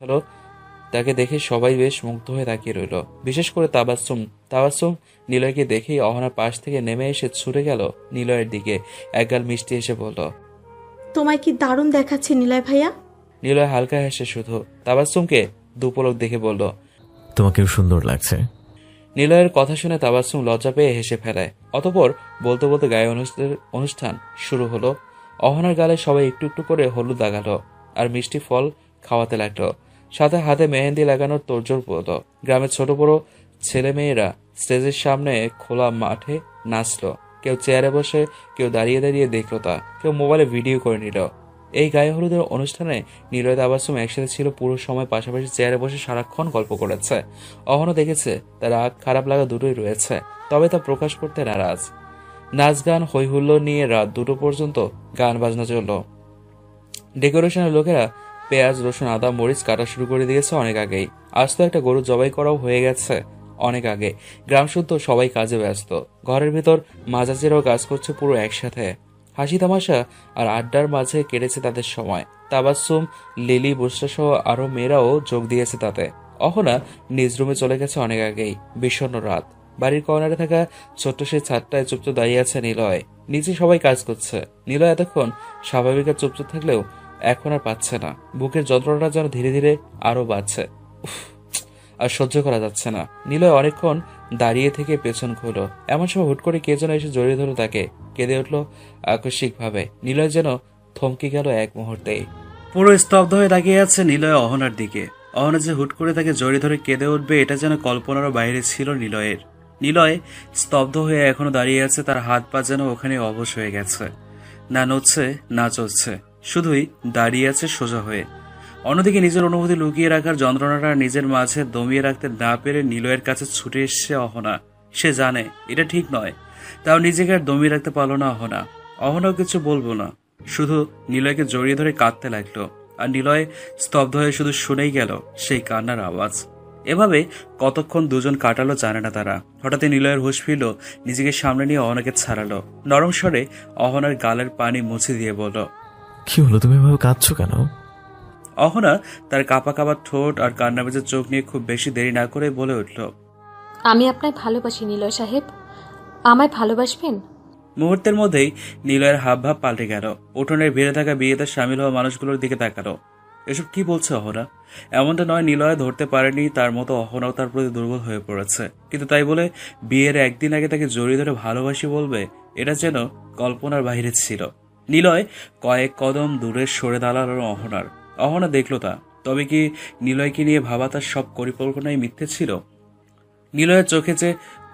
হলো। তাকে দেখে সবাই বেশ মুগ্ধ হয়ে তাকিয়ে রইল, বিশেষ করে তাবাসসুম। তাবাসসুম নিলয়কে দেখেই অহনার পাশ থেকে নেমে এসে ছুটে গেল নিলয়ের দিকে। একগাল মিষ্টি এসে বলল, তোমায় কি দারুণ দেখাচ্ছে নিলয় ভাইয়া। নিলয় হালকা হেসে শুধু তাবাসসুমকে দুপলক দেখে বলল, তোমাকেও সুন্দর লাগছে। নিলয়ের কথা শুনে তাবাসসুম লজ্জা পেয়ে হেসে ফেলায়। অতঃপর বলতে বলতে গায়ে অনুষ্ঠান শুরু হলো। অহনার গালে সবাই একটু একটু করে হলুদ লাগালো আর মিষ্টি ফল খাওয়াতে লাগলো। সাথে হাতে মেহেন্দি লাগানোর তোড়জোড় পড়লো। গ্রামের ছোট বড় ছেলে মেয়েরা স্টেজের সামনে খোলা মাঠে নাচলো। কেউ চেয়ারে বসে, কেউ দাঁড়িয়ে দাঁড়িয়ে দেখলো তা, কেউ মোবাইলে ভিডিও করে নিল। এই গায়ে হলুদের অনুষ্ঠানে নিলয় তাবাসসুম একসাথে ছিল পুরো সময়, পাশাপাশি চেয়ারে বসে সারাক্ষণ গল্প করেছে। অহনও দেখেছে তার রাগ খারাপ লাগা দুটোই রয়েছে, তবে তা প্রকাশ করতে নারাজ। নাচ গান হই হুল্লোড় নিয়ে রাত 2টো পর্যন্ত গান বাজনা চলল। ডেকোরেশনের লোকেরা পেঁয়াজ রসুন আদা মরিচ কাটা শুরু করে দিয়েছে অনেক আগেই। আজ তো একটা গরু জবাই করাও হয়ে গেছে অনেক আগে। গ্রাম শুদ্ধ সবাই কাজে ব্যস্ত। ঘরের ভেতর মাঝাচিরাও কাজ করছে পুরো একসাথে। হাসি তামাশা আর আড্ডার মাঝে কেটেছে তাদের সময়। তাবাসসুম, লিলি, বুসরা সহ আরো মেয়েরাও যোগ দিয়েছে তাতে। অহনা নিজ রুমে চলে গেছে অনেক আগেই। বিষণ্ণ রাত। বাড়ির কর্নারে থাকা ছোট্ট সেই ছাদটায় চুপচাপ দাঁড়িয়ে আছে নিলয়। নিচে সবাই কাজ করছে। নিলয় এতক্ষণ স্বাভাবিক আর চুপচাপ থাকলেও এখন আর পাচ্ছে না। বুকের যন্ত্রণাটা যেন ধীরে ধীরে আরো বাড়ছে। আর সহ্য করা যাচ্ছে না। নিলয় অনেকক্ষণ দাঁড়িয়ে থেকে পেছন ঘুরল। এমন সময় হুট করে কে যেন এসে জড়িয়ে ধরল তাকে। কেঁদে উঠল আকস্মিকভাবে। নিলয় যেন থমকে গেল এক মুহূর্তেই। পুরো স্তব্ধ হয়ে তাকিয়ে আছে নিলয় অহনার দিকে। অহনা যে হুট করে তাকে জড়িয়ে ধরে কেঁদে উঠবে এটা যেন কল্পনারও বাইরে ছিল নিলয়ের। নিলয় স্তব্ধ হয়ে এখনো দাঁড়িয়ে আছে। তার হাত পা যেন ওখানে অবশ হয়ে গেছে। না নড়ছে না চলছে, শুধুই দাঁড়িয়ে আছে সোজা হয়ে। অন্যদিকে নিজের অনুভূতি লুকিয়ে রাখার যন্ত্রণাটা নিজের মাঝে দমিয়ে রাখতে না পেরে নিলয়ের কাছে ছুটে এসছে অহনা। সে জানে এটা ঠিক নয়, তাও নিজেকে আর দমিয়ে রাখতে পারলো না অহনা। অহনাও কিছু বলবো না, শুধু নিলয়কে জড়িয়ে ধরে কাঁদতে লাগলো। আর নিলয় স্তব্ধ হয়ে শুধু শুনেই গেল সেই কান্নার আওয়াজ। এভাবে কতক্ষণ দুজন কাটালো জানে না তারা। হঠাৎই নিলয়ের হুঁশ ফিরল, নিজেকে সামনে নিয়ে অহনাকে ছাড়ালো। নরম স্বরে অহনার গালের পানি মুছে দিয়ে বলল, কি হলো, তুমি এভাবে কাঁদছো কেন? অহনা তার কাপা কাপা ঠোঁট আর কান্না ভেজা চোখ নিয়ে খুব বেশি দেরি না করে বলে উঠল, আমি আপনায় ভালোবাসি নিলয় সাহেব, আমায় ভালোবাসবেন? মুহূর্তের মধ্যেই নিলয়ের হাবভাব পাল্টে গেল। উঠোনের ভিড়ে থাকা বিয়েতে সামিল হওয়া মানুষগুলোর দিকে তাকালো। এসব কি বলছে অহনা? এমনটা নয় নিলয় ধরতে পারেনি তার মতো অহনাও তার প্রতি দুর্বল হয়ে পড়েছে, কিন্তু তাই বলে বিয়ের একদিন আগে তাকে জড়িয়ে ধরে ভালোবাসি বলবে, এটা যেন কল্পনার বাইরে ছিল। নিলয় কয়েক কদম দূরে সরে দাঁড়ালো অহনার। অহনা দেখল তা। তবে কি নিলয়কে নিয়ে ভাবা তার সব পরিকল্পনাই মিথ্যে ছিল? নিলয়ের চোখে যে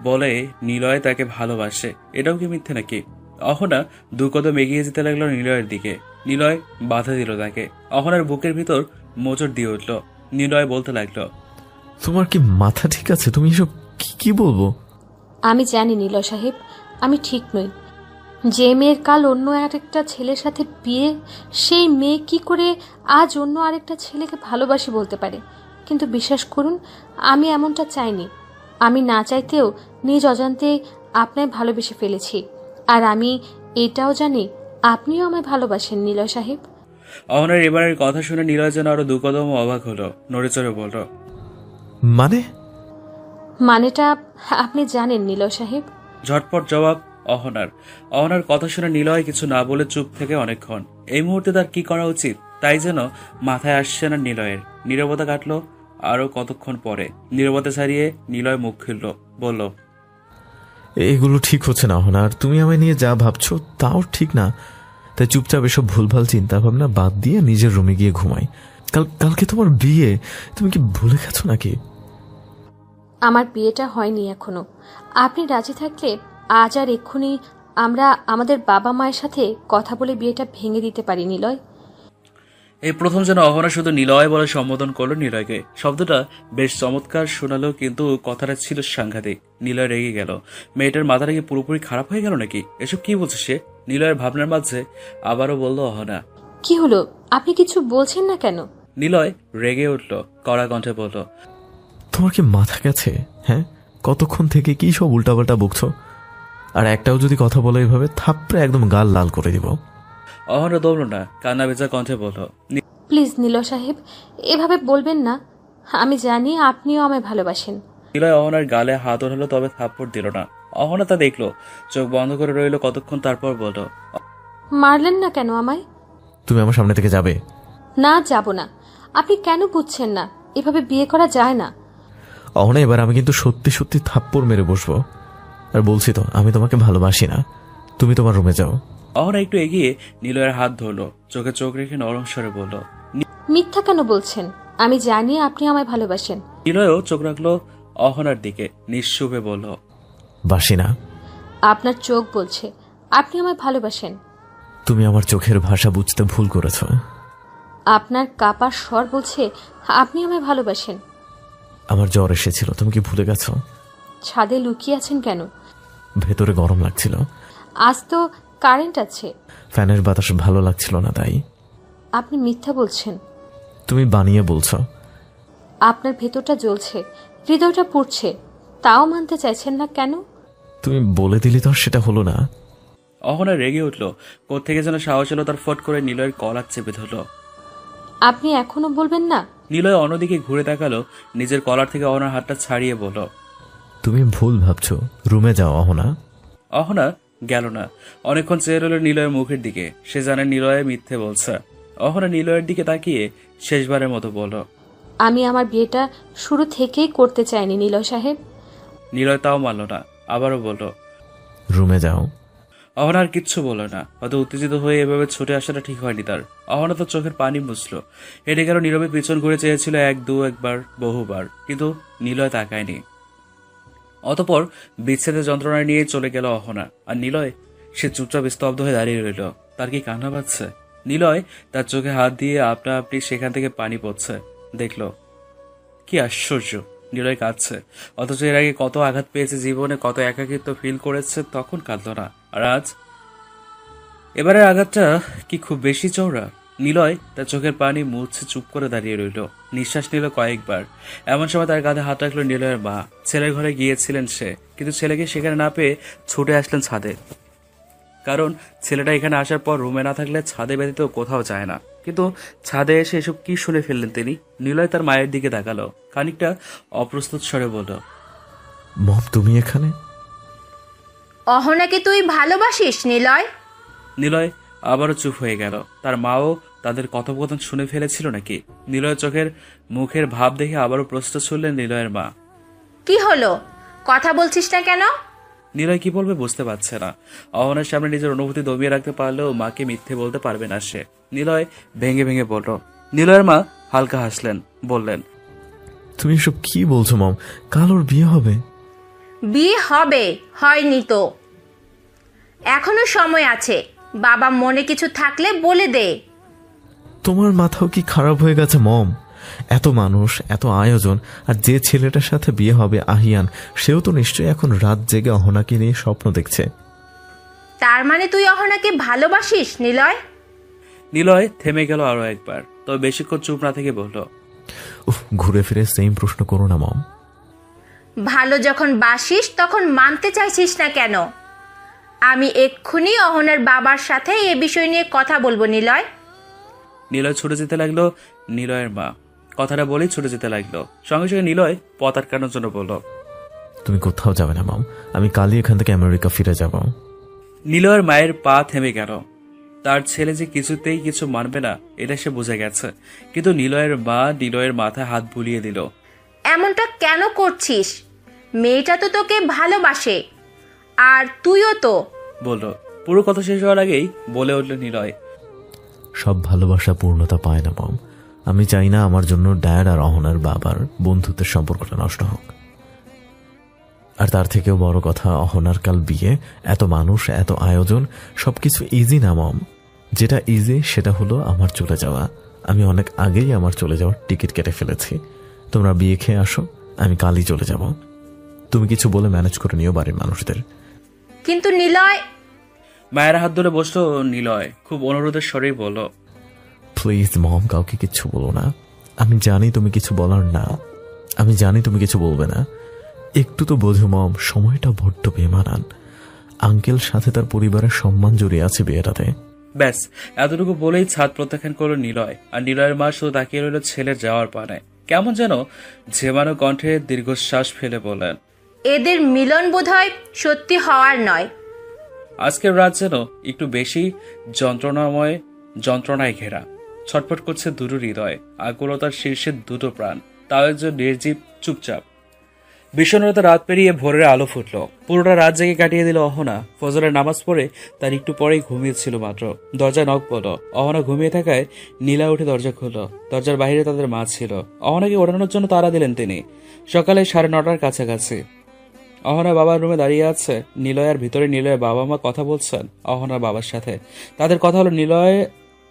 বলে নিলয় তাকে ভালোবাসে, এটাও কি মিথ্যে নাকি? অহনা 2 কদম এগিয়ে যেতে লাগলো নিলয়ের দিকে। নিলয় বাধা দিল তাকে। অহনার বুকের ভিতর মোচড় দিয়ে উঠল। নিলয় বলতে লাগলো, তোমার কি মাথা ঠিক আছে? তুমি এসব কি বলবো? আমি জানি নিলয় সাহেব, আমি ঠিক নই। যে মেয়ের কাল অন্য আরেকটা ছেলের সাথে বিয়ে, সেই মেয়ে কি করে আজ অন্য আরেকটা ছেলেকে ভালোবাসি বলতে পারে? কিন্তু বিশ্বাস করুন, আমি এমনটা চাইনি। আমি না চাইতেও নিজ অজান্তে আপনায় ভালোবেসে ফেলেছি। আর আমি এটাও জানি আপনিও আমায় ভালোবাসেন নিলয় সাহেব। অহনার এবারের কথা শুনে নিলয় যেন আরো 2 কদম অবাক হলো। নড়ে চড়ে বলল, মানেটা আপনি জানেন নিলয় সাহেব? ঝটপট জবাব অহনার। অহনার কথা শুনে নিলয় কিছু না বলে চুপ থেকে অনেকক্ষণ। এই মুহূর্তে তার কি করা উচিত তাই যেন মাথায় আসছে না নিলয়ের। নীরবতা কাটলো আরো কতক্ষণ পরে। নীরবতা ছাড়িয়ে নিলয় মুখ খুলল, বলল, এগুলো ঠিক হচ্ছে না অহনা। আর তুমি আমায় নিয়ে যা ভাবছো তাও ঠিক না। তাই চুপচাপ এসব ভুলভাল চিন্তা ভাবনা বাদ দিয়ে নিজের রুমে গিয়ে ঘুমাই। কালকে তোমার বিয়ে, তুমি কি ভুলে গেছো নাকি? আমার বিয়েটা হয়নি এখনো। আপনি রাজি থাকলে আজ আর এক্ষুনি আমরা আমাদের বাবা মায়ের সাথে কথা বলে বিয়েটা ভেঙে দিতে পারি নিলয়। এই প্রথম যেন অহনা শুধু নিলয় বলে সম্বোধন করলো নিলয়কে। শব্দটা বেশ চমৎকার শোনালো, কিন্তু কথাটা ছিল সাংঘাতিক। নিলয় রেগে গেল। মেয়েটার মাথাটা কি পুরোপুরি খারাপ হয়ে গেল নাকি? এসব কি বলছে সে? নিলয়ের ভাবনার মাঝে আবারও বলল অহনা, কি হলো, আপনি কিছু বলছেন না কেন? নিলয় রেগে উঠল, কড়া কণ্ঠে বলল, তোমার কি মাথা গেছে? হ্যাঁ, কতক্ষণ থেকে কি সব উল্টাপাল্টা বকছো? আর একটাও যদি কথা বলো এভাবে থাপড়ে একদম গাল লাল করে দিব। অহনা দৌড়ল না, কান্না ভেজা কণ্ঠে বলল, প্লিজ নীলয় সাহেব, এভাবে বলবেন না। আমি জানি আপনিও আমায় ভালোবাসেন। নিলয় অহনার গালে হাত ওঠালো, তবে থাপ্পড় দিল না। অহনা তা দেখলো, চোখ বন্ধ করে রইল কতক্ষণ, তারপর বলল, মারলেন না কেন আমায়? তুমি আমার সামনে থেকে যাবে? না, যাব না। আপনি কেন বুঝছেন না? এভাবে বিয়ে করা যায় না। অহনা, এবার আমি কিন্তু সত্যি সত্যি থাপ্পড় মেরে বসবো। আর বলছি তো, আমি তোমাকে ভালোবাসি না। তুমি তোমার রুমে যাও। অহনা একটু এগিয়ে নিলয়ের হাত ধরলো, চোখে চোখ রেখে নরম স্বরে বলল, মিথ্যা কেন বলছেন? আমি জানি আপনি আমায় ভালোবাসেন। নিলয়ও চোখ রাখলো অহনার দিকে, নিঃশুভে বলল, বাসি না। আপনার চোখ বলছে আপনি আমায় ভালোবাসেন। তুমি আমার চোখের ভাষা বুঝতে ভুল করেছ। আপনার কাপার স্বর বলছে আপনি আমায় ভালোবাসেন। আমার জ্বর এসেছিল, তুমি কি ভুলে গেছো? ছাদে লুকিয়ে আছেন কেন? ভেতরে গরম লাগছিল। আজ তো কারেন্ট আছে। ফ্যানের বাতাস ভালো লাগছিল না, তাই। আপনি মিথ্যা বলছেন। তুমি বানিয়ে বলছো। আপনার ভেতরটা জ্বলছে, হৃদয়টা পুড়ছে, তাও মানতে চাইছেন না কেন? তুমি বলে দিলি তো, সেটা হলো না। অহনা রেগে উঠল, কোত্থেকে যেন সাহস এলো তার, ফট করে নিলয়ের কলার চেপে ধরল। আপনি এখনো বলবেন না? নিলয় অন্যদিকে ঘুরে তাকালো, নিজের কলার থেকে অহনার হাতটা ছাড়িয়ে বলল, তুমি ভুল ভাবছো, রুমে যাও অহনা। অহনা গেল না। অনেকক্ষণ চেয়ে রইল নিলয়ের মুখের দিকে। সে জানে নিলয়ে মিথ্যে বলছে। অহনা নিলয়ের দিকে তাকিয়ে শেষবারের মতো বলল, আমি আমার বিয়েটা শুরু থেকেই করতে চাইনি নীলয় সাহেব। নিলয় তাও মানল না, আবারও বলল, রুমে যাও। অহনা আর কিচ্ছু বলল না। হয়তো উত্তেজিত হয়ে এভাবে ছুটে আসাটা ঠিক হয়নি তার। অহনা তো চোখের পানি মুছল, হেঁটে গেল, নীরবে পিছন ঘুরে চেয়েছিল একবার বহুবার, কিন্তু নিলয় তাকায়নি। অতপর বিচ্ছেদের যন্ত্রণা নিয়ে চলে গেল অহনা। আর নিলয়, সে চুপচাপ স্তব্ধ হয়ে দাঁড়িয়ে রইল। তার কি কান্না পাচ্ছে? নিলয় তার চোখে হাত দিয়ে আপনা আপনি সেখান থেকে পানি পড়ছে দেখল। কি আশ্চর্য, নিলয় কাঁদছে। অথচ এর আগে কত আঘাত পেয়েছে জীবনে, কত একাকিত্ব ফিল করেছে, তখন কাঁদল না। আর আজ এবারের আঘাতটা কি খুব বেশি চওড়া? নিলয় তার চোখের পানি মুছছে, চুপ করে দাঁড়িয়ে রইল। নিঃশ্বাস নিল কয়েকবার। এমন সময় তার কাঁধে হাত রাখলো নিলয়ের মা। ছেলের ঘরে গিয়েছিলেন সে, কিন্তু ছেলেকে সেখানে না পেয়ে ছুটে আসলেন ছাদে। কারণ ছেলেটা এখানে আসার পর রুমে না থাকলে ছাদে ব্যতীত কোথাও যায় না। কিন্তু ছাদে এসে এসব কি শুনে ফেললেন তিনি? নিলয় তার মায়ের দিকে তাকালো, খানিকটা অপ্রস্তুত স্বরে বলল, মম, তুমি এখানে? অহনাকে তুই ভালোবাসিস নিলয়? নিলয় আবারও চুপ হয়ে গেল। তার মাও তাদের কথোপকথন শুনে ফেলেছিল নাকি? নিলয়ের চোখের মুখের ভাব দেখে আবারও প্রশ্ন ছুড়লেন নিলয়ের মা। কি হলো, কথা বলছিস না কেন? নিলয় কি বলবে বুঝতে পারছে না। অহনার সামনে নিজের অনুভূতি দমিয়ে রাখতে পারলেও মাকে মিথ্যে বলতে পারবে না সে। নিলয় ভেঙে ভেঙে বলল। নিলয়ের মা হালকা হাসলেন, বললেন, তুমি এসব কি বলছো মম? কাল ওর বিয়ে হবে। বিয়ে হবে, হয়নি তো। এখনো সময় আছে। বাবা মনে কিছু থাকলে বলে দে। তোমার মাথাও কি খারাপ হয়ে গেছে মম? এত মানুষ, এত আয়োজন, আর যে ছেলেটার সাথে বিয়ে হবে আহিয়ান, সেও তো নিশ্চয়ই এখন রাত জেগে অহনাকে নিয়ে স্বপ্ন দেখছে। তার মানে তুই অহনাকে ভালোবাসিস নিলয়? নিলয় থেমে গেল আরো একবার, তবে বেশিক্ষণ চুপ না থেকে বলল, উফ, ঘুরে ফিরে সেম প্রশ্ন করো না মম। ভালো যখন বাসিস তখন মানতে চাইছিস না কেন? আমি এক্ষুনি অহনার বাবার সাথে এ বিষয় নিয়ে কথা বলবো নিলয়। নিলয় ছুটে যেতে লাগলো। নিলয়ের মা কথাটা বলেই ছুটে যেতে লাগলো। সঙ্গে সঙ্গে নিলয় পথ আটকানোর জন্য বলল, তুমি কোথাও যাবে না মম, আমি কালই এখান থেকে আমেরিকা ফিরে যাব। নিলয়ের মায়ের পা থেমে গেল। তার ছেলে যে কিছুতেই কিছু মানবে না এটা সে বুঝে গেছে। কিন্তু নিলয়ের মা নিলয়ের মাথায় হাত বুলিয়ে দিল। এমনটা কেন করছিস? মেয়েটা তো তোকে ভালোবাসে, আর তুইও তো। বলল। পুরো কথা শেষ হওয়ার আগেই বলে উঠল নিলয়, সব ভালোবাসা পূর্ণতা পায় না মম। আমি চাই না আমার জন্য ড্যাড আর অহনার বাবার বন্ধুত্বের সম্পর্কটা নষ্ট হোক। আর তার থেকেও বড় কথা, অহনার কাল বিয়ে, এত মানুষ, এত আয়োজন, সবকিছু ইজি না মম। যেটা ইজি সেটা হলো আমার চলে যাওয়া। আমি অনেক আগেই আমার চলে যাওয়ার টিকিট কেটে ফেলেছি। তোমরা বিয়ে খেয়ে আসো, আমি কালই চলে যাব। তুমি কিছু বলে ম্যানেজ করে নিও বাড়ির মানুষদের। কিন্তু নিলয়। মায়ের হাত ধরে বসলো নিলয়, খুব অনুরোধের স্বরেই বলল, প্লিজ মম, কাউকে কিচ্ছু বলো না। আমি জানি তুমি কিছু বলার না, আমি জানি তুমি কিছু বলবে না। একটু তো বোঝো মম, সময়টা বড্ড বেমানান। আঙ্কেল সাথে তার পরিবারের সম্মান জড়িয়ে আছে বিয়েটাতে। ব্যাস এতটুকু বলেই ছাদ প্রত্যাখ্যান করলো নিলয়। আর নিলয়ের মা শুধু তাকিয়ে রইল ছেলের যাওয়ার পানে। কেমন যেন ঝেমানো কণ্ঠে দীর্ঘশ্বাস ফেলে বললেন, এদের মিলন বোধহয় সত্যি হওয়ার নয়। আজকের রাত যেন একটু বেশি যন্ত্রণায় ঘেরা। ছটফট করছে দুটো হৃদয়, আকুলতার শীর্ষে দুটো প্রাণ। তাও একজন নির্জীব চুপচাপ। বিষণ্ণতা রাত পেরিয়ে ভোরের আলো ফুটল। পুরোটা রাত জেগে কাটিয়ে দিল অহনা। ফজরের নামাজ পড়ে তার একটু পরেই ঘুমিয়েছিল মাত্র। দরজা নক পড়ল। অহনা ঘুমিয়ে থাকায় নীলা উঠে দরজা খুলল। দরজার বাইরে তাদের মা ছিল। অহনাকে ওঠানোর জন্য তাড়া দিলেন তিনি। সকালে 9:30টার কাছাকাছি। অহনা বাবার রুমে দাঁড়িয়ে আছে। নিলয় আর ভিতরে নিলয়ের বাবা মা কথা বলছেন অহনার বাবার সাথে। তাদের কথা হলো নিলয়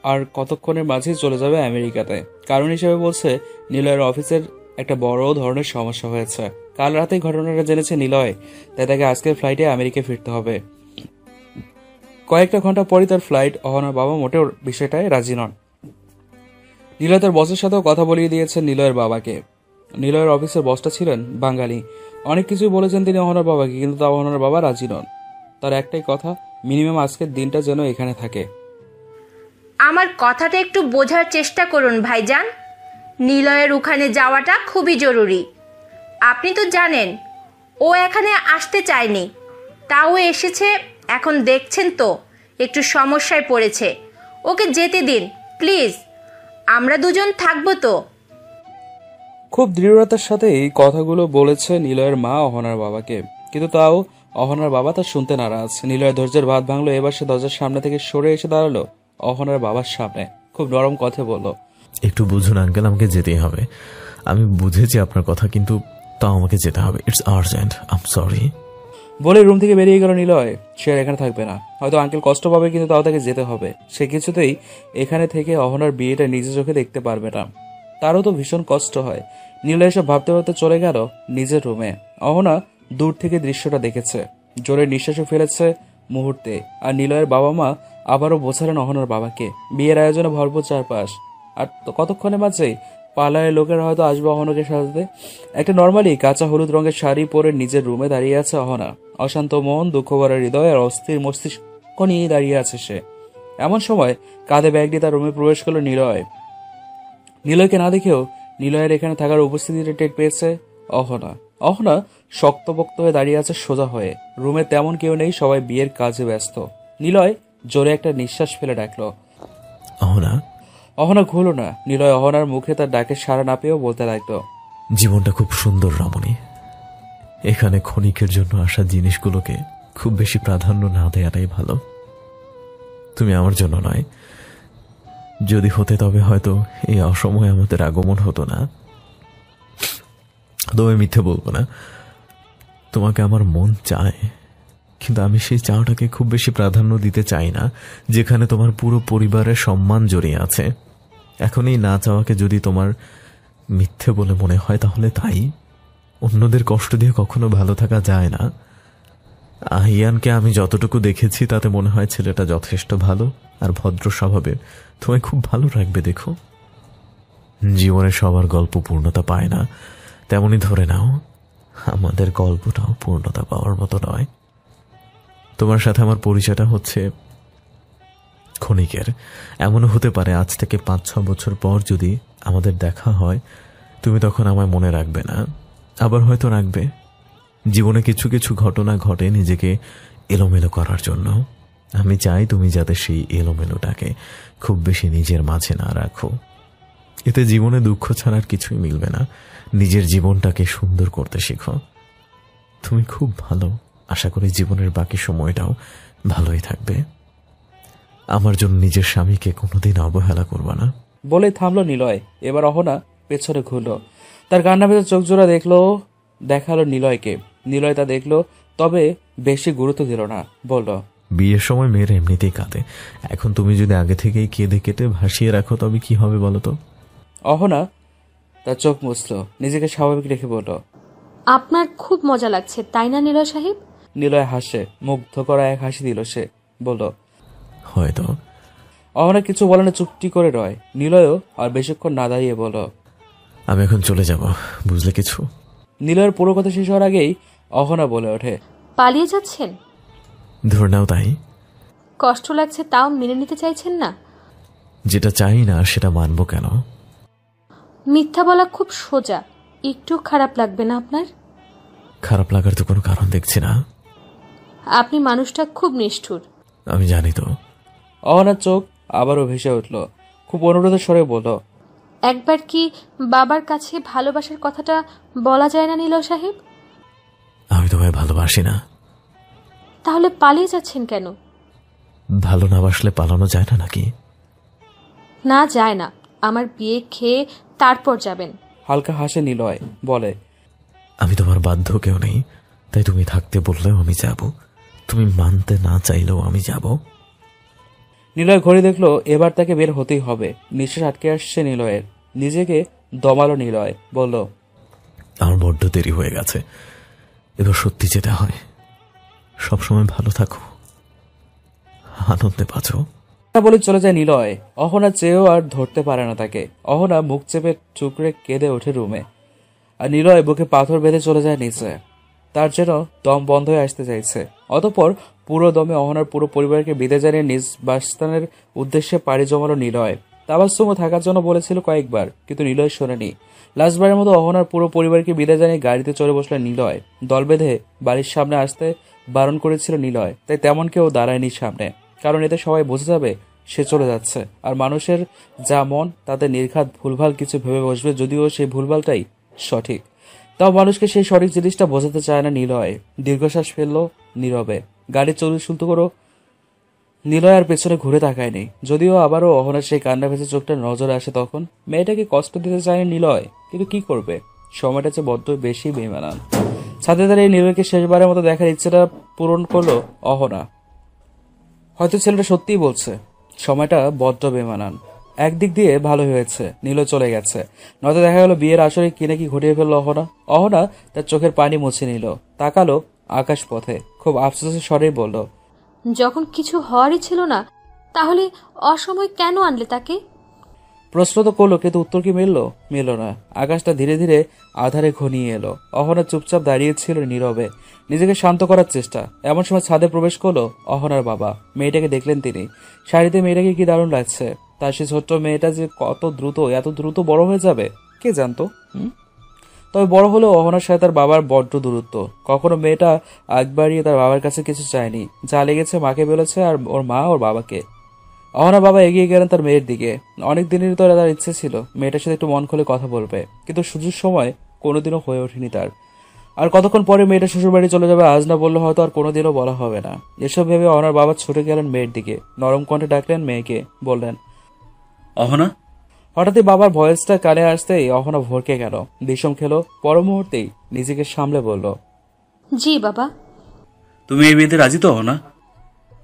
আর কতক্ষণের মাঝেই চলে যাবে আমেরিকাতে। কারণ হিসেবে বলছে নিলয়ের অফিসের একটা বড় ধরনের সমস্যা হয়েছে। কাল রাতে ঘটনাটা জেনেছে নিলয়, তাই তাকে আজকের ফ্লাইটে আমেরিকা ফিরতে হবে। কয়েকটা ঘন্টা পরই তার ফ্লাইট। অহনার বাবা মোটেও বিষয়টায় রাজি নন। নিলয় তার বসের সাথেও কথা বলিয়ে দিয়েছেন নিলয়ের বাবাকে। নিলয়ের অফিসের বসটা ছিলেন বাঙালি। অনেক কিছুই বলেছেন তিনি অহনার বাবাকে, কিন্তু তা অহনার বাবা রাজি নন। তার একটাই কথা, মিনিমাম আজকের দিনটা যেন এখানে থাকে। আমার কথাটা একটু বোঝার চেষ্টা করুন ভাইজান। নিলয়ের ওখানে যাওয়াটা খুবই জরুরি। আপনি তো জানেন ও এখানে আসতে চায়নি, তাও এসেছে। এখন দেখছেন তো একটু সমস্যায় পড়েছে। ওকে যেতে দিন প্লিজ, আমরা দুজন থাকবো তো। খুব দৃঢ়তার সাথে এই কথাগুলো বলেছে নিলয়ের মা অহনার বাবাকে, কিন্তু তাও অহনার বাবা তা শুনতে নারাজ। নিলয়ের ধৈর্যের বাঁধ ভাঙলো। এবার সে দরজার সামনে থেকে সরে এসে দাঁড়ালো অহনার বাবার সামনে। খুব নরম কথা বলল, একটু বুঝুন আঙ্কেল, আমাকে যেতেই হবে। আমি বুঝেছি আপনার কথা, কিন্তু তাও আমাকে যেতে হবে। It's urgent, I am sorry. বলে রুম থেকে বেরিয়ে গেল নিলয়। সে আর এখানে থাকবে না। হয়তো আঙ্কেল কষ্ট পাবে, কিন্তু তাও তাকে যেতে হবে। সে কিছুতেই এখানে থেকে অহনার বিয়েটা নিজের চোখে দেখতে পারবে না। তারও তো ভীষণ কষ্ট হয়। নিলয় এসব ভাবতে ভাবতে চলে গেল নিজের রুমে। অহনা দূর থেকে দৃশ্যটা দেখেছে, জোরে নিঃশ্বাসও ফেলেছে মুহূর্তে। আর নিলয়ের বাবা মা আবারও বোঝালেন অহনার বাবাকে। বিয়ের আয়োজনে ভরপুর চারপাশ। আর কতক্ষণের মাঝেই পার্লারের লোকেরা হয়তো আসবে অহনাকে সাজাতে। একটা নর্মালি কাঁচা হলুদ রঙের শাড়ি পরে নিজের রুমে দাঁড়িয়ে আছে অহনা। অশান্ত মন, দুঃখ ভরা হৃদয় আর অস্থির মস্তিষ্ক নিয়ে দাঁড়িয়ে আছে সে। এমন সময় কাঁধে ব্যাগ দিয়ে তার রুমে প্রবেশ করলো নিলয়। নিলয়কে না দেখেও নিলয়ের এখানে থাকার উপস্থিতিটা টের পেয়েছে অহনা। অহনা শক্তপোক্ত হয়ে দাঁড়িয়ে আছে সোজা হয়ে। রুমে তেমন কেউ নেই, সবাই বিয়ের কাজে ব্যস্ত। নিলয় জোরে একটা নিঃশ্বাস ফেলে ডাকলো, অহনা। অহনা ঘুরল না। নিলয় অহনার মুখে তার ডাকে সাড়া না পেয়েও বলতে লাগলো, জীবনটা খুব সুন্দর রমণী। এখানে ক্ষণিকের জন্য আসা জিনিসগুলোকে খুব বেশি প্রাধান্য না দেওয়াটাই ভালো। তুমি আমার জন্য নয়, যদি হতে তবে হয়তো এই অসময়ে আমাদের আগমন হতো না। তবে মিথ্যে বলবো না, তোমাকে আমার মন চায়, কিন্তু আমি সেই চাওটাকে খুব বেশি প্রাধান্য দিতে চাই না, যেখানে তোমার পুরো পরিবারের সম্মান জড়িয়ে আছে। এখন এই না চাওয়াকে যদি তোমার মিথ্যে বলে মনে হয় তাহলে তাই। অন্যদের কষ্ট দিয়ে কখনো ভালো থাকা যায় না। আহিয়ানকে আমি যতটুকু দেখেছি তাতে মনে হয় ছেলেটা যথেষ্ট ভালো আর ভদ্র স্বভাবের। তোমায় খুব ভালো রাখবে। দেখো, জীবনে সবার গল্প পূর্ণতা পায় না, তেমনি ধরে নাও আমাদের গল্পটাও পূর্ণতা পাওয়ার মতো নয়। তোমার সাথে আমার পরিচয়টা হচ্ছে ক্ষণিকের। এমনও হতে পারে আজ থেকে 5-6 বছর পর যদি আমাদের দেখা হয়, তুমি তখন আমায় মনে রাখবে না, আবার হয়তো রাখবে। জীবনে কিছু কিছু ঘটনা ঘটে নিজেকে এলোমেলো করার জন্য। আমি চাই তুমি যাতে সেই এলোমেলোটাকে খুব বেশি নিজের মাঝে না রাখো। এতে জীবনে দুঃখ ছাড়ার কিছুই মিলবে না। নিজের জীবনটাকে সুন্দর করতে শেখো। তুমি খুব ভালো, আশা করি জীবনের বাকি সময়টাও ভালোই থাকবে। আমার জন্য নিজের স্বামীকে কোনোদিন অবহেলা করবা না। বলে থামলো নিলয়। এবার অহনা পেছনে ঘুরলো। তার কান্না ভেতর চোখ জোড়া দেখালো নিলয়কে। নিলয় তা দেখলো, তবে বেশি গুরুত্ব দিল না। বলল, বিয়ের সময় মেয়েরা এমনিতেই কাঁদে, এখন তুমি যদি আগে থেকেই কেঁদে কেটে ভাসিয়ে রাখো তবে কি হবে বলো তো? অহনা তার চোখ মুছল, নিজেকে স্বাভাবিক রেখে বলল, আপনার খুব মজা লাগছে তাই না নিলয় সাহেব? নিলয় হাসে, মুগ্ধ করা এক হাসি দিল সে। বলল, হয়তো। অহনা কিছু বলে না, চুপটি করে রয়। নিলয়ও আর বেশিক্ষণ না দাঁড়িয়ে বলল, আমি এখন চলে যাব, বুঝলে কিছু? নিলয়ের পুরো কথা শেষ হওয়ার আগেই অহনা বলে ওঠে, পালিয়ে যাচ্ছেন? ধরে নাও তাই। কষ্ট লাগছে তাও মেনে নিতে চাইছেন না? যেটা চাই না সেটা মানবো কেন? মিথ্যা বলা খুব সোজা, একটু খারাপ লাগবে না আপনার? খারাপ লাগার তো কোনো কারণ দেখছি না। আপনি মানুষটা খুব নিষ্ঠুর। আমি জানি তো। অহনার চোখ আবারও ভেসে উঠল, খুব অনুরোধের স্বরে বলল, একবার কি বাবার কাছে ভালোবাসার কথাটা বলা যায় না নিলয় সাহেব? আমি তোমায় ভালোবাসি না। তাহলে পালিয়ে যাচ্ছেন কেন? ভালো না বাসলে পালানো যায় না নাকি? না, যায় না। আমার বিয়ে খেয়ে তারপর যাবেন। হালকা হাসে নিলয়, বলে, আমি তোমার বাধ্য কেউ নেই, তাই তুমি থাকতে বললেও আমি যাব, তুমি মানতে না চাইলেও আমি যাব। নিলয় ঘড়ি দেখলো এবার তাকে বের হতেই হবে। নিঃশ্বাস আটকে আসছে নিলয়ের। নিজেকে দমালো নিলয়, বলল, আমার বড্ড দেরি হয়ে গেছে, এবার সত্যি যেতে হয়। সবসময় ভালো থাকো, আনন্দে বাঁচো। বলে চলে যায় নিলয়। অহনা চেয়েও আর ধরতে পারে না তাকে। অহনা মুখ চেপে চুকরে কেঁদে ওঠে রুমে, আর নিলয় বুকে পাথর বেঁধে চলে যায় নিচে। তার যেন দম বন্ধ হয়ে আসতে চাইছে। অতঃপর পুরো দমে অহনার পুরো পরিবারকে বিদায় জানিয়ে নিজ বাসস্থানের উদ্দেশ্যে পাড়ি জমালো নিলয়। তাবাসসুমও থাকার জন্য বলেছিল কয়েকবার, কিন্তু নিলয় শোনেনি। লাস্টবারের মতো অহনার পুরো পরিবারকে বিদায় জানিয়ে গাড়িতে চড়ে বসল নিলয়। দল বেঁধে বাড়ির সামনে আসতে বারণ করেছিল নিলয়, তাই তেমন কেউ দাঁড়ায়নি সামনে, কারণ এতে সবাই বুঝে যাবে সে চলে যাচ্ছে। আর মানুষের যা মন তাতে নির্ঘাত ভুলভাল কিছু ভেবে বসবে, যদিও সেই ভুলভালটাই সঠিক। তাও মানুষকে সেই সঠিক জিনিসটা বোঝাতে চায় না নিলয়। দীর্ঘশ্বাস ফেললো নীরবে। গাড়ি চলতে শুরু করো। নিলয় আর পেছনে ঘুরে তাকায়নি, যদিও আবারও অহনার সেই কান্না ভেসে চোখটা নজরে আসে। তখন মেয়েটাকে কষ্ট দিতে চায়নি নিলয়, কিন্তু কি করবে, সময়টা যে বড্ড বেশি বেমানান। ছাদে দাঁড়িয়ে নিলয়কে শেষবারের মতো দেখার ইচ্ছেটা পূরণ করলো অহনা। হয়তো ছেলেটা সত্যিই বলছে, সময়টা বড্ড বেমানান। একদিক দিয়ে ভালো হয়েছে নিলয় চলে গেছে, নয়তো দেখা গেল বিয়ের আসরে কি নাকি ঘটিয়ে ফেললো অহনা। অহনা তার চোখের পানি মুছে নিল, তাকালো আকাশ পথে, খুব আফসোসের স্বরেই বলল, যখন কিছু হওয়ারই ছিল না, তাহলে অসময় কেন আনলে তাকে? প্রশ্ন তো করলো, কিন্তু উত্তর কি মিলল না। আকাশটা ধীরে ধীরে আধারে ঘনিয়ে এলো। অহনা চুপচাপ দাঁড়িয়েছিল নীরবে, নিজেকে শান্ত করার চেষ্টা। এমন সময় ছাদে প্রবেশ করলো অহনার বাবা। মেয়েটাকে দেখলেন তিনি। শাড়িতে মেয়েটাকে কি দারুণ লাগছে। তার সে ছোট্ট মেয়েটা যে এত দ্রুত বড় হয়ে যাবে কে জানতো। তবে বড় হলেও অহনার সাথে তার বাবার বড্ড দূরত্ব। কখনো মেয়েটা আগ বাড়িয়ে তার বাবার কাছে কিছু চায়নি, যা লেগেছে মাকে বলেছে, আর ওর মা ওর বাবাকে। অহনার বাবা এগিয়ে গেলেন তার মেয়ের দিকে। অনেক দিনের তো তার ইচ্ছে ছিল মেয়েটার সাথে একটু মন খুলে কথা বলবে, কিন্তু সুযোগ সময় কোনোদিনও হয়ে ওঠেনি তার। আর কতক্ষণ পরে মেয়েটা শ্বশুর বাড়ি চলে যাবে, আজ না বললে হয়তো আর কোনোদিনও বলা হবে না। এসব ভেবে অহনার বাবা ছুটে গেলেন মেয়ের দিকে, নরম কণ্ঠে ডাকলেন মেয়েকে, বললেন, অহনা। হঠাৎই বাবার ভয়েসটা কানে আসতেই অহনা ভরকে গেল, বিষম খেলো। পর মুহূর্তেই নিজেকে সামলে বলল, জি বাবা। তুমি এই বিয়েতে রাজি তো অহনা?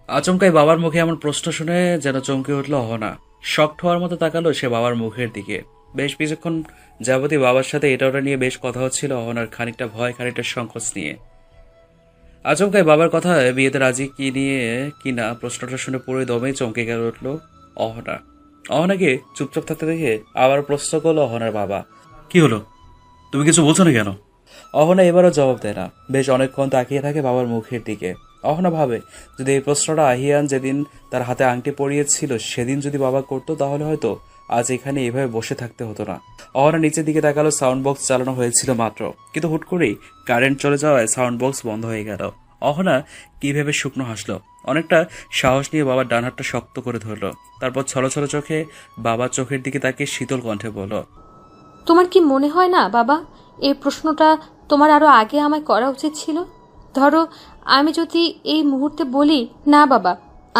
আচমকাই বাবার মুখে এমন প্রশ্ন শুনে যেন চমকে উঠল অহনা। শকড হওয়ার মতো তাকালো সে বাবার মুখের দিকে। বেশ কিছুক্ষণ যাবতীয় বাবার সাথে এটা ওটা নিয়ে বেশ কথা হচ্ছিল অহনার, খানিকটা ভয় খানিকটা সংকোচ নিয়ে। আচমকাই বাবার কথা বিয়েতে রাজি কি নিয়ে কিনা প্রশ্নটা শুনে পুরো দমে চমকে গেল উঠল অহনা। অহনাকে চুপচাপ থাকতে দেখে আবার প্রশ্ন করলো অহনার বাবা, কি হলো, তুমি কিছু বলছো না কেন? অহনা এবারও জবাব দেয় না। বেশ অনেকক্ষণ তাকিয়ে থাকে বাবার মুখের দিকে। অহনা ভাবে, যদি এই প্রশ্নটা আহিয়ান যেদিন তার হাতে আংটি পরিয়েছিল সেদিন যদি বাবা করতো, তাহলে হয়তো আজ এখানে এভাবে বসে থাকতে হতো না। অহনা নিচের দিকে তাকালো, সাউন্ড বক্স চালানো হয়েছিল মাত্র, কিন্তু হুট করেই কারেন্ট চলে যাওয়ায় সাউন্ড বক্স বন্ধ হয়ে গেল। অহনা কিভাবে শুকনো হাসলো, অনেকটা সাহস নিয়ে বাবার ডান হাতটা শক্ত করে ধরলো। তারপর ছলো ছলো চোখে বাবার চোখের দিকে তাকিয়ে শীতল কণ্ঠে বলল, তোমার কি মনে হয় না বাবা, এই প্রশ্নটা তোমার আরো আগে আমায় করা উচিত ছিল? ধরো আমি যদি এই মুহূর্তে বলি, না বাবা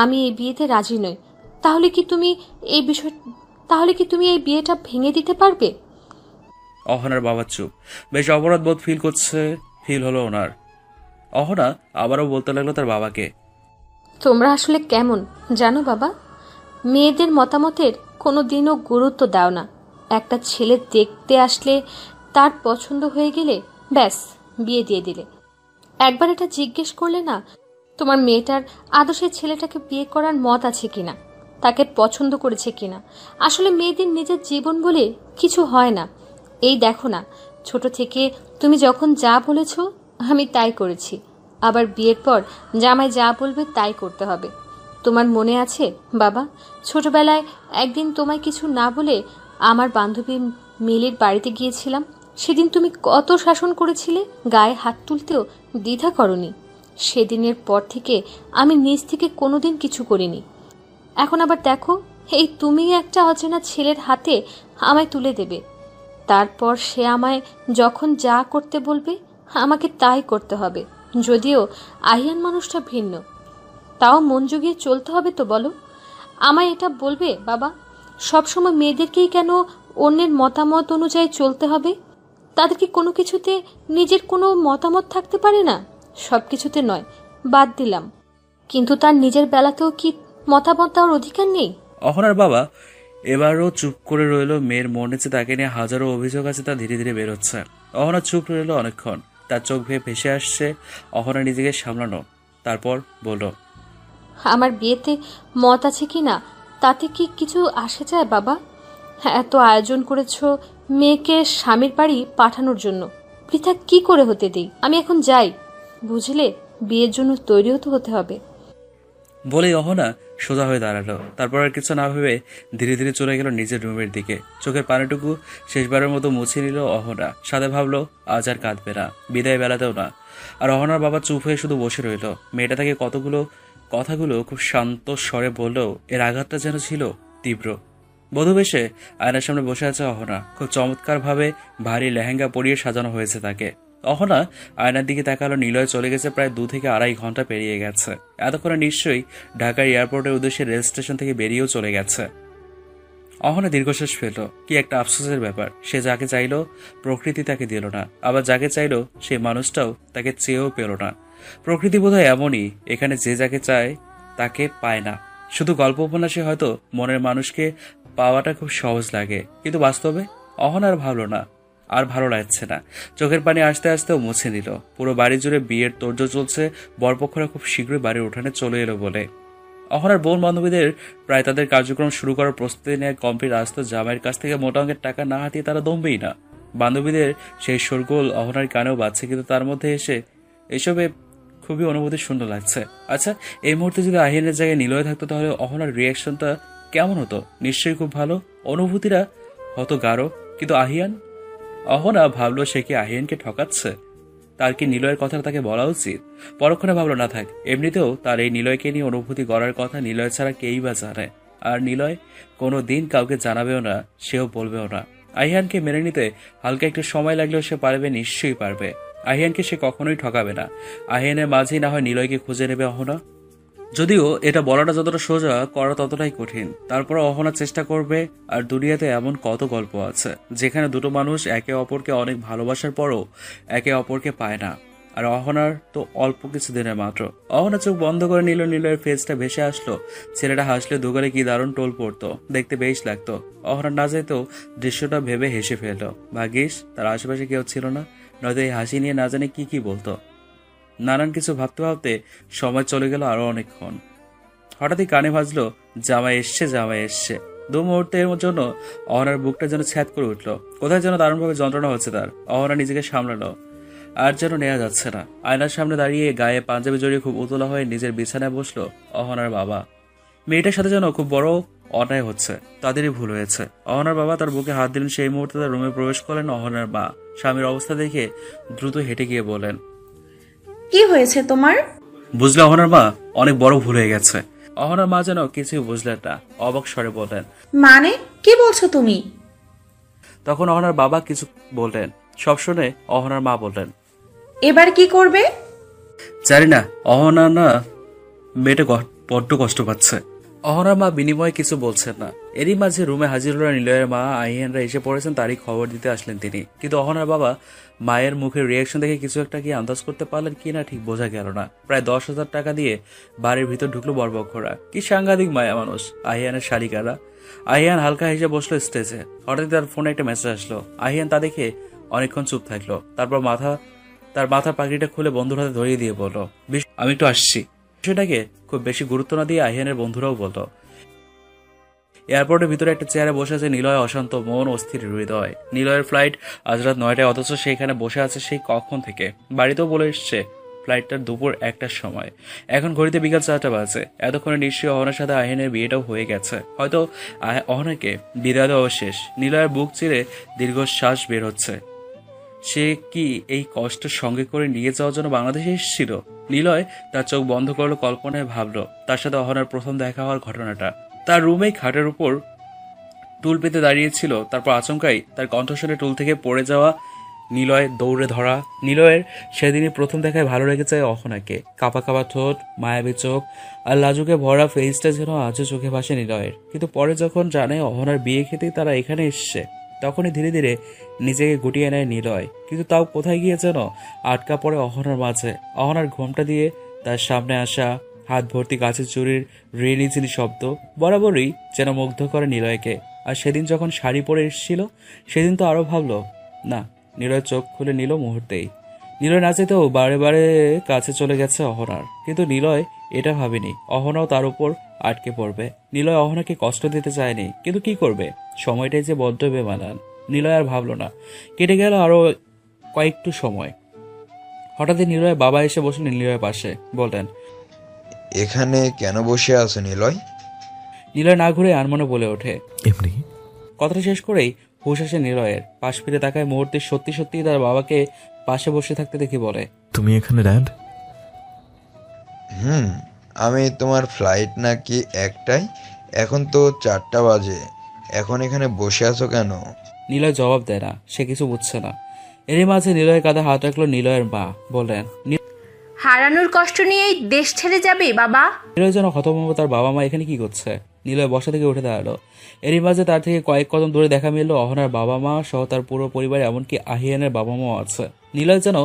আমি এই বিয়েতে রাজি নই, তাহলে কি তুমি এই বিয়েটা ভেঙে দিতে পারবে? অহনার বাবা চুপ। বেশ অপরাধ বোধ ফিল হলো ওনার। অহনা আবারও বলতে লাগলো তার বাবাকে, তোমরা আসলে কেমন জানো বাবা, মেয়েদের মতামতের কোনো দিনও গুরুত্ব দাও না। একটা ছেলে দেখতে আসলে তার পছন্দ হয়ে গেলে ব্যাস বিয়ে দিয়ে দিলে। একবার এটা জিজ্ঞেস করলে না তোমার মেয়েটার আদৌ সেই ছেলেটাকে বিয়ে করার মত আছে কিনা, তাকে পছন্দ করেছে কিনা। আসলে মেয়েদের নিজের জীবন বলে কিছু হয় না। এই দেখো না, ছোট থেকে তুমি যখন যা বলেছ আমি তাই করেছি, আবার বিয়ের পর জামাই যা বলবে তাই করতে হবে। তোমার মনে আছে বাবা, ছোটবেলায় একদিন তোমায় কিছু না বলে আমার বান্ধবী মিলির বাড়িতে গিয়েছিলাম। সেদিন তুমি কত শাসন করেছিলে, গায়ে হাত তুলতেও দ্বিধা করনি। সেদিনের পর থেকে আমি নিজ থেকে কোনোদিন কিছু করিনি। এখন আবার দেখো, এই তুমি একটা অচেনা ছেলের হাতে আমায় তুলে দেবে। তারপর সে আমায় যখন যা করতে বলবে আমাকে তাই করতে হবে। যদিও আহিয়ান মানুষটা ভিন্ন, তাও মন জুগিয়ে চলতে হবে তো বলো। আমায় এটা বলবে বাবা, সবসময় মেয়েদেরকেই কেন অন্যের মতামত অনুযায়ী চলতে হবে? তাদের কি কোনো কিছুতে নিজের কোনো মতামত থাকতে পারে না? সব কিছুতে নয়, বাদ দিলাম, কিন্তু তার নিজের বেলাতেও কি মতামত দেওয়ার অধিকার নেই? অহনার বাবা এবারও চুপ করে রইল। মেয়ের মনে যে তাকে নিয়ে হাজারো অভিযোগ আছে তা ধীরে ধীরে বেরোচ্ছে। অহনা চুপ রইল অনেকক্ষণ, তার চোখ ভেয়ে ভেসে আসছে অহনা নিজেকে সামলানো। তারপর বলল, আমার বিয়েতে মত আছে কি না তাতে কি কিছু আসে যায় বাবা? এত আয়োজন করেছো মেয়েকে স্বামীর বাড়ি পাঠানোর জন্য, পৃথা কি করে হতে দিই? আমি এখন যাই, বুঝলে, বিয়ের জন্য তৈরিও তো হতে হবে। বলেই অহনা সোজা হয়ে দাঁড়ালো। তারপর আর কিছু না ভেবে ধীরে ধীরে চলে গেল নিজের রুমের দিকে। চোখের পানিটুকু শেষবারের মতো মুছে নিল অহনা। সাথে ভাবলো আজ আর কাঁদবে না, বিদায় বেলাতেও না। আর অহনার বাবা চুপ হয়ে শুধু বসে রইল। মেয়েটা তাকে কথাগুলো খুব শান্ত স্বরে বললেও এর আঘাতটা যেন ছিল তীব্র। বধূবেশে আয়নার সামনে বসে আছে অহনা। খুব চমৎকার ভাবে ভারী লেহেঙ্গা পরিয়ে সাজানো হয়েছে তাকে। অহনা আয়নার দিকে তাকালো। নিলয় চলে গেছে প্রায় 2 থেকে 2.5 ঘন্টা পেরিয়ে গেছে। এতক্ষণে নিশ্চয়ই ঢাকার এয়ারপোর্টের উদ্দেশ্যে রেল স্টেশন থেকে বেরিয়েও চলে গেছে। অহনা দীর্ঘশ্বাস ফেলল। কি একটা আফসোসের ব্যাপার, সে যাকে চাইল প্রকৃতি তাকে দিল না, আবার যাকে চাইল সেই মানুষটাও তাকে চেয়েও পেল না। প্রকৃতি বোধহয় এমনই, এখানে যে যাকে চায় তাকে পায় না। শুধু গল্প উপন্যাসে হয়তো মনের মানুষকে পাওয়াটা খুব সহজ লাগে, কিন্তু বাস্তবে অহনা আর ভাবলো না, আর ভালো লাগছে না। চোখের পানি আসতে আসতেও মুছে নিল। পুরো বাড়ি জুড়ে বিয়ের তোড়জোড় চলছে। বরপক্ষরা খুব শীঘ্রই বাড়ির উঠানে চলে এলো বলে। অহনার বোন বান্ধবীদের প্রায় তাদের কার্যক্রম শুরু করার প্রস্তুতি নেয় কমপ্লিট। আসতো জামাইয়ের কাছ থেকে মোটা অঙ্কের টাকা না হাতিয়ে তারা দমবেই না। বান্ধবীদের সেই শোরগোল অহনার কানেও বাজছে, কিন্তু তার মধ্যে এসে এসবে খুবই অনুভূতি শূন্য লাগছে। আচ্ছা, এই মুহূর্তে যদি আহিয়ানের জায়গায় নিলয় থাকতো তাহলে অহনার রিয়াকশনটা কেমন হতো? নিশ্চয়ই খুব ভালো, অনুভূতিরা হতো গাঢ়। কিন্তু আহিয়ান? অহনা ভাবলো সে কি আহিয়ানকে ঠকাচ্ছে? তার কি নিলয়ের কথা তাকে বলা উচিত? পরক্ষণে ভাবলো না থাক, এমনিতেও তার এই নিলয়কে নিয়ে অনুভূতি গড়ার কথা নিলয় ছাড়া কেই বা জানে। আর নিলয় কোনো দিন কাউকে জানাবেও না, সেও বলবেও না। আহিয়ানকে মেনে নিতে হালকা একটু সময় লাগলেও সে পারবে, নিশ্চয়ই পারবে। আহিয়ানকে সে কখনোই ঠকাবে না। আহিয়ানের মাঝেই না হয় নিলয়কে খুঁজে নেবে অহনা। যদিও এটা বলাটা যতটা সোজা, করা ততটাই কঠিন। তারপর অহনা চেষ্টা করবে। আর দুনিয়াতে এমন কত গল্প আছে যেখানে দুটো মানুষ একে অপরকে অনেক ভালোবাসার পরও একে অপরকে পায় না। আর অহনার তো অল্প কিছু দিনের মাত্র। অহনা চোখ বন্ধ করে নিল। নিলয়ের ফেসটা ভেসে আসলো। ছেলেটা হাসলে দুগালে কি দারুণ টোল পড়তো, দেখতে বেশ লাগতো। অহনা না যেতেও দৃশ্যটা ভেবে হেসে ফেলল। ভাগ্যিস তার আশেপাশে কেউ ছিল না, নয়তো এই হাসি নিয়ে না জানে কি বলতো। নানান কিছু ভাবতে ভাবতে সময় চলে গেল আরো অনেকক্ষণ। হঠাৎই কানে ভাজলো জামাই এসছে, জামাই এসছে। 2 মুহূর্তের জন্য অহনার বুকটা যেন ছ্যাদ করে উঠলো। কোথায় যেন দারুণভাবে যন্ত্রণা হচ্ছে তার। অহনা নিজেকে সামলালো, আর যেন নেওয়া যাচ্ছে না। আয়নার সামনে দাঁড়িয়ে গায়ে পাঞ্জাবি জড়িয়ে খুব উতলা হয়ে নিজের বিছানায় বসলো অহনার বাবা। মেয়েটার সাথে যেন খুব বড় অন্যায় হচ্ছে, তাদেরই ভুল হয়েছে। অহনার বাবা তার বুকে হাত দিলেন। সেই মুহূর্তে তার রুমে প্রবেশ করলেন অহনার মা। স্বামীর অবস্থা দেখে দ্রুত হেঁটে গিয়ে বলেন, কি হয়েছে তোমার? বুঝলে অহনার মা, অনেক বড় ভুল হয়ে গেছে। অহনার মা যেন কিছুই বুঝলেন না, অবাক স্বরে বললেন, মানে কি বলছো তুমি? তখন অহনার বাবা কিছু বললেন। সব শুনে অহনার মা বললেন, এবার কি করবে? জানি না, অহনা না মেয়েটা বড্ড কষ্ট পাচ্ছে। অহনার মা বিনিময়ে কিছু বলছেন না। এরই মাঝে রুমে হাজির হল নিলয়ের মা। আহিয়ানরা এসে পড়েছেন, তারই খবর দিতে আসলেন তিনি। কিন্তু অহনার বাবা মায়ের মুখের রিয়াকশন দেখে কিছু একটা কি আন্দাজ করতে পারলেন কিনা ঠিক বোঝা গেল না। প্রায় 10,000 টাকা দিয়ে বাড়ির ভিতর ঢুকলো বরপক্ষরা। কি সাংঘাতিক মায়া মানুষ আহিয়ানের শালিকারা। আহিয়ান হালকা হেসে বসলো স্টেজে। হঠাৎ তার ফোনে একটা মেসেজ আসলো। আহিয়ান তা দেখে অনেকক্ষণ চুপ থাকলো। তারপর তার মাথার পাগড়িটা খুলে বন্ধুর হাতে ধরিয়ে দিয়ে বলল, আমি একটু আসছি। বিষয়টাকে খুব বেশি গুরুত্ব না দিয়ে আহিয়ানের বন্ধুরাও বলল। এয়ারপোর্টের ভিতরে একটা চেয়ারে বসে আছে নিলয়। অশান্ত মন, অস্থির হৃদয়। নিলয়ের ফ্লাইট আজ রাত 9টায়, অথচ সেইখানে বসে আছে সেই কখন থেকে। বাড়িতেও বলে এসছে ফ্লাইটটার দুপুর 1টার সময়। এখন ঘড়িতে বিকাল 4টা বাজে। এতক্ষণে নিশ্চয়ই অহনার সাথে আহিনের বিয়েটাও হয়ে গেছে। হয়তো অহনাকে বিদায় দেওয়া শেষ। নিলয়ের বুক চিরে দীর্ঘশ্বাস বের হচ্ছে। সে কি এই কষ্ট সঙ্গে করে নিয়ে যাওয়ার জন্য বাংলাদেশে এসেছিল? নিলয় তার চোখ বন্ধ করলো, কল্পনায় ভাবলো তার সাথে অহনার প্রথম দেখা হওয়ার ঘটনাটা। তার রুমেই খাটের উপর টুল পেতে দাঁড়িয়েছিল। তারপর আচমকাই তার কণ্ঠস্বরে টুল থেকে পড়ে যাওয়া নিলয় দৌড়ে ধরা। নিলয়ের সেদিনই প্রথম দেখায় ভালো লেগেছে অহনাকে। কাপা কাপা ঠোঁট, মায়াবী চোখ আর লাজুকে ভরা ফেসটা যেন আজও চোখে ভাসে নিলয়ের। কিন্তু পরে যখন জানে অহনার বিয়ে খেতেই তারা এখানে এসছে, তখনই ধীরে ধীরে নিজেকে গুটিয়ে নেয় নিলয়। কিন্তু তাও কোথায় গিয়ে যেন আটকা পড়ে অহনার মাঝে। অহনার ঘোমটা দিয়ে তার সামনে আসা হাত ভর্তি গাছের চুরির রিনিচিনি শব্দ বরাবরই যেন মুগ্ধ করে নিলয়কে। আর সেদিন যখন শাড়ি পরে এসেছিল, সেদিন তো আরো ভাবলো না। নিলয় চোখ খুলে নিল মুহূর্তেই। নিলয় না যেতেও বারে বারে কাছে চলে গেছে অহনার। কিন্তু নিলয় এটা ভাবেনি অহনাও তার উপর আটকে পড়বে। নিলয় অহনাকে কষ্ট দিতে চায়নি, কিন্তু কি করবে, সময়টাই যে বড্ড বেমানান। নিলয় আর ভাবলো না। কেটে গেল আরো কয়েকটু সময়। হঠাৎই নিলয়ের বাবা এসে বসলেন নিলয়ের পাশে। বললেন, এখানে কেন বসে আছো নিলয়? নিলয় না ঘুরে আনমনে বলে ওঠে। এমনি। কথাটা শেষ করেই হুশ আসে নিলয়ের। পাশ ফিরে তাকায় মুহূর্তে সত্যি সত্যি তার বাবাকে পাশে বসে থাকতে দেখে বলে, তুমি এখানে ড্যাড? আমি তোমার ফ্লাইট নাকি 1টায়? এখন তো 4টা বাজে। এখন এখানে বসে আছো কেন? নিলয় জবাব দেয় না, সে কিছু বুঝছে না। এরই মাঝে নিলয়ের কাঁধে হাত রাখলো নিলয়ের মা। বললেন, হারানোর কষ্ট নিয়েই দেশ ছেড়ে যাবে বাবা? নিলয় যেন হতভম্ব, তার বাবা মা এখানে কি করছে। নিলয় বসা থেকে উঠে দাঁড়ালো। এরই মাঝে তার থেকে কয়েক কদম দূরে দেখা মিলল অহনার বাবা মা সহ তার পুরো পরিবার, এমনকি আহিয়ানের বাবা মাও আছে। নিলয় যেন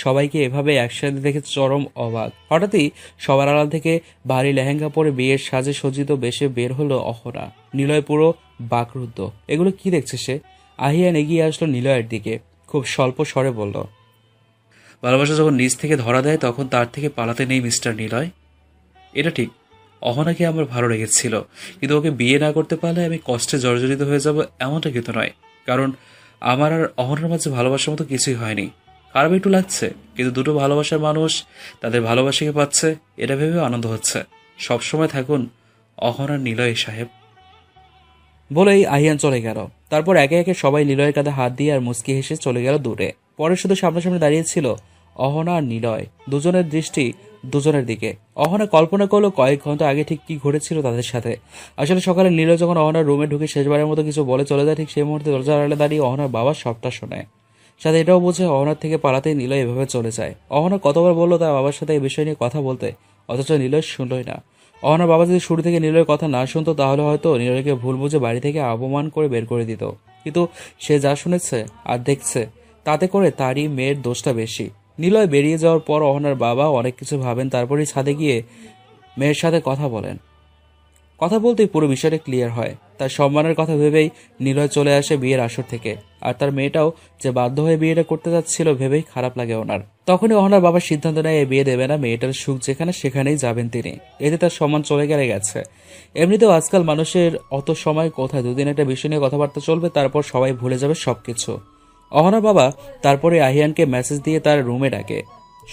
সবাইকে এভাবে একসাথে দেখে চরম অবাক। হঠাৎই সবার আড়াল থেকে ভারী লেহেঙ্গা পরে বিয়ের সাজে সজ্জিত বেশে বের হলো অহনা। নিলয় পুরো বাকরুদ্ধ। এগুলো কি দেখছে সে? আহিয়ান এগিয়ে আসলো নিলয়ের দিকে, খুব স্বল্প স্বরে বলল, ভালোবাসা যখন নিজ থেকে ধরা দেয় তখন তার থেকে পালাতে নেই মিস্টার নিলয়। এটা ঠিক, অহনাকে আমার ভালো লেগেছিল, কিন্তু ওকে বিয়ে না করতে পারলে আমি কষ্টে জর্জরিত হয়ে যাব এমনটা কিন্তু নয়। কারণ আমার আর অহনার মাঝে ভালোবাসার মতো কিছুই হয়নি। খারাপ একটু লাগছে, কিন্তু দুটো ভালোবাসার মানুষ তাদের ভালোবাসাকে পাচ্ছে, এটা ভেবেও আনন্দ হচ্ছে। সবসময় থাকুন অহনার নিলয় সাহেব। বলেই আহিয়ান চলে গেল। তারপর একে একে সবাই নিলয়ের কাঁধে হাত দিয়ে আর মুচকি হেসে চলে গেল দূরে। পরে শুধু সামনাসামনি দাঁড়িয়েছিল অহনা আর নিলয়, দুজনের দৃষ্টি দুজনের দিকে। অহনা কল্পনা করলো কয়েক ঘন্টা আগে ঠিক কি ঘটেছিল তাদের সাথে। আসলে সকালে নিলয় যখন অহনার রুমে ঢুকে শেষবারের মতো কিছু বলে চলে যায়, ঠিক সেই মুহূর্তে দরজার আড়ালে দাঁড়িয়ে অহনার বাবা সবটা শোনে। সাথে এটাও বোঝে অহনার থেকে পালাতেই নিলয় এভাবে চলে যায়। অহনা কতবার বললো তার বাবার সাথে এই বিষয় নিয়ে কথা বলতে, অথচ নিলয় শুনলই না। অহনার বাবা যদি শুরু থেকে নিলয়ের কথা না শুনতো, তাহলে হয়তো নিলয়কে ভুল বুঝে বাড়ি থেকে অপমান করে বের করে দিত। কিন্তু সে যা শুনেছে আর দেখছে, তাতে করে তারই মেয়ের দোষটা বেশি। নিলয় বেরিয়ে যাওয়ার পর অহনার বাবা অনেক কিছু ভাবেন, তারপরেই ছাদে গিয়ে মেয়ের সাথে কথা বলেন। কথা বলতেই পুরো বিষয়টা ক্লিয়ার হয়। তার সম্মানের কথা ভেবেই নিলয় চলে আসে বিয়ের আসর থেকে। আর তার মেয়েটাও যে বাধ্য হয়ে বিয়েটা করতে যাচ্ছিল ভেবেই খারাপ লাগে ওনার। তখনই অহনার বাবার সিদ্ধান্ত নেয় এই বিয়ে দেবে না, মেয়েটার সুখ যেখানে সেখানেই যাবেন তিনি। এতে তার সম্মান চলে গেছে। এমনিতেও আজকাল মানুষের অত সময় কোথায়, দুদিন একটা বিষয় নিয়ে কথাবার্তা চলবে, তারপর সবাই ভুলে যাবে সবকিছু। অহনার বাবা তারপরে আহিয়ানকে মেসেজ দিয়ে তার রুমে ডাকে,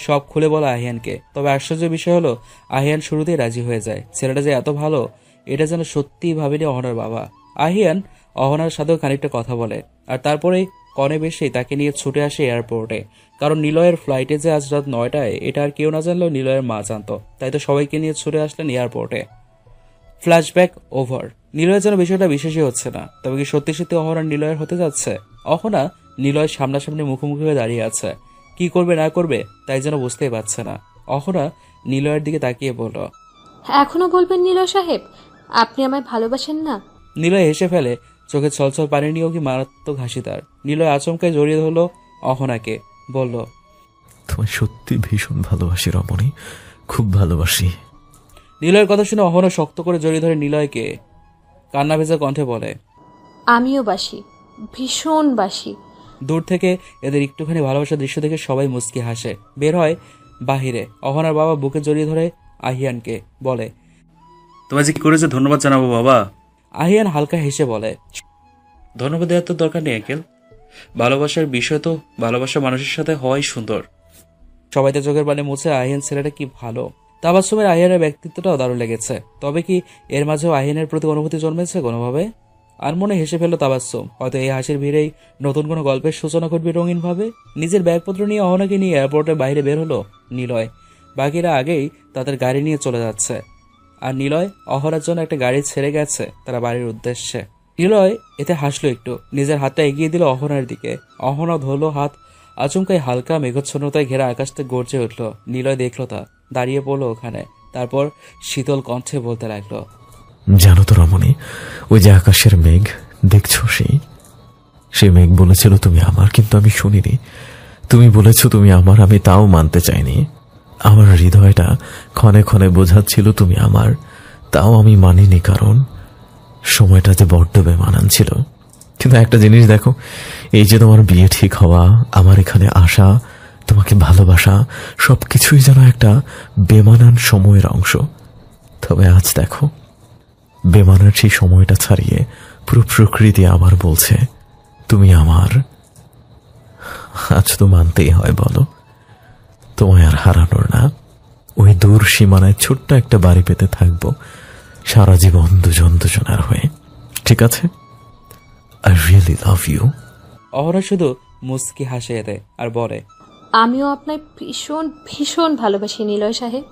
সব খুলে বলা আহিয়ানকে। তবে আশ্চর্যের বিষয় হলো আহিয়ান শুরুতেই রাজি হয়ে যায়। ছেলেটা যে এত ভালো এটা যেন সত্যিই ভাবেনি অহনার বাবা। আহিয়ান অহনার সাথেও খানিকটা কথা বলে, আর তারপরে কনে বেশি তাকে নিয়ে ছুটে আসে এয়ারপোর্টে। কারণ নিলয়ের ফ্লাইটে যে আজ রাত 9টায়, এটা আর কেউ না জানলেও নিলয়ের মা জানতো। তাই তো সবাইকে নিয়ে ছুটে আসলেন এয়ারপোর্টে। Flashback over. নিলয়ের যেন বিষয়টা বিশ্বাসই হচ্ছে না। তবে কি সত্যি সত্যি অহনা নিলয়ের হতে যাচ্ছে? অহনা নিলয়ের সামনাসামনি মুখোমুখি হয়ে দাঁড়িয়ে আছে। কি করবে না করবে তাই যেন বুঝতেই পারছে না। অহনা নিলয়ের দিকে তাকিয়ে বলল, এখনো বলবেন নিলয় সাহেব আপনি আমায় ভালোবাসেন না? নিলয় হেসে ফেলে, চোখে ছলছল পানি নিয়েও কি মারাত্মক হাসি তার। নিলয় আচমকায় জড়িয়ে ধরল অহনাকে, বলল, তোমায় সত্যি ভীষণ ভালোবাসি রমণী, খুব ভালোবাসি। নিলয়ের কথা শুনে অহনা শক্ত করে জড়িয়ে ধরে নিলয়কে কান্না ভেজা কণ্ঠে বলে, আমিও বাসি, ভীষণ বাসি। দূর থেকে এদের একটুখানি ভালোবাসার দৃশ্য দেখে সবাই মুচকি হাসে। বের হয় বাহিরে। অহনার বাবা বুকে জড়িয়ে ধরে আহিয়ানকে বলে, তোমায় যে কি করেছে ধন্যবাদ জানাবো বাবা। আহিয়ান হালকা হেসে বলে, ধন্যবাদ দেওয়ার তো দরকার নেই আঙ্কেল। ভালোবাসার বিষয় তো ভালোবাসা মানুষের সাথে হওয়াই সুন্দর। সবাই তো চোখের পানি মুছে আহিন ছেলেটা কি ভালো। তাবাসসুমের আহিনের ব্যক্তিত্বটাও দারুণ লেগেছে। তবে কি এর মাঝেও আহিনের প্রতি অনুভূতি জন্মেছে কোনোভাবে? আর মনে হেসে ফেলল তাবাসসুম। হয়তো এই হাসির ভিড়েই নতুন কোনো গল্পের সূচনা ঘটবে রঙিনভাবে। নিজের ব্যাগপত্র নিয়ে অহনাকে নিয়ে এয়ারপোর্টের বাইরে বের হলো নিলয়। বাকিরা আগেই তাদের গাড়ি নিয়ে চলে যাচ্ছে, আর নিলয় অহনার জন্য একটা গাড়ি ছেড়ে গেছে তারা বাড়ির উদ্দেশ্যে। নিলয় এতে হাসলো একটু, নিজের হাতটা এগিয়ে দিল অহনার দিকে। অহনা ধরলো হাত। আচমকাই হালকা মেঘচ্ছন্নতায় ঘেরা আকাশটা গর্জে উঠল। নিলয় দেখলো তা, দাঁড়িয়ে পড়লো ওখানে। তারপর শীতল কণ্ঠে বলতে লাগলো, জানো তো রমণী, ওই যে আকাশের মেঘ দেখছো, সেই মেঘ বলেছিল তুমি আমার, কিন্তু আমি শুনিনি। তুমি বলেছো তুমি আমার, আমি তাও মানতে চাইনি। আমার হৃদয়টা ক্ষণে ক্ষণে বোঝাচ্ছিল তুমি আমার, তাও আমি মানিনি, কারণ সময়টা যে বড্ড বেমানান ছিল। কিন্তু একটা জিনিস দেখো, এই যে তোমার বিয়ে ঠিক হওয়া, আমার এখানে আসা, তোমাকে ভালোবাসা, সবকিছুই যেন একটা বেমানান সময়ের অংশ। তবে আজ দেখো, বেমানান সেই সময়টা ছাড়িয়ে পুরো প্রকৃতি আবার বলছে তুমি আমার। আজ তো মানতেই হয়, বলো, তোমায় আর হারানোর না। ওই দূর সীমানায় ছোট্ট একটা বাড়ি পেতে থাকবো সারা জীবন, দুজন দুজনার হয়ে। ঠিক আছে? I really love you. Ahana শুধু মুস্কি হাসে এতে আর বলে, আমিও আপনার ভীষণ ভীষণ ভালোবাসি নিলয় সাহেব।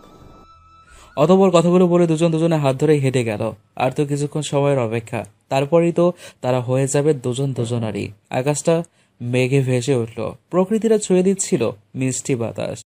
অতঃপর কথাগুলো বলে দুজন দুজনে হাত ধরে হেঁটে গেল। আর তো কিছুক্ষণ সময়ের অপেক্ষা, তারপরেই তো তারা হয়ে যাবে দুজন দুজনারই। আকাশটা মেঘে ভেসে উঠল, প্রকৃতিটা ছুঁয়ে দিচ্ছিল মিষ্টি বাতাস।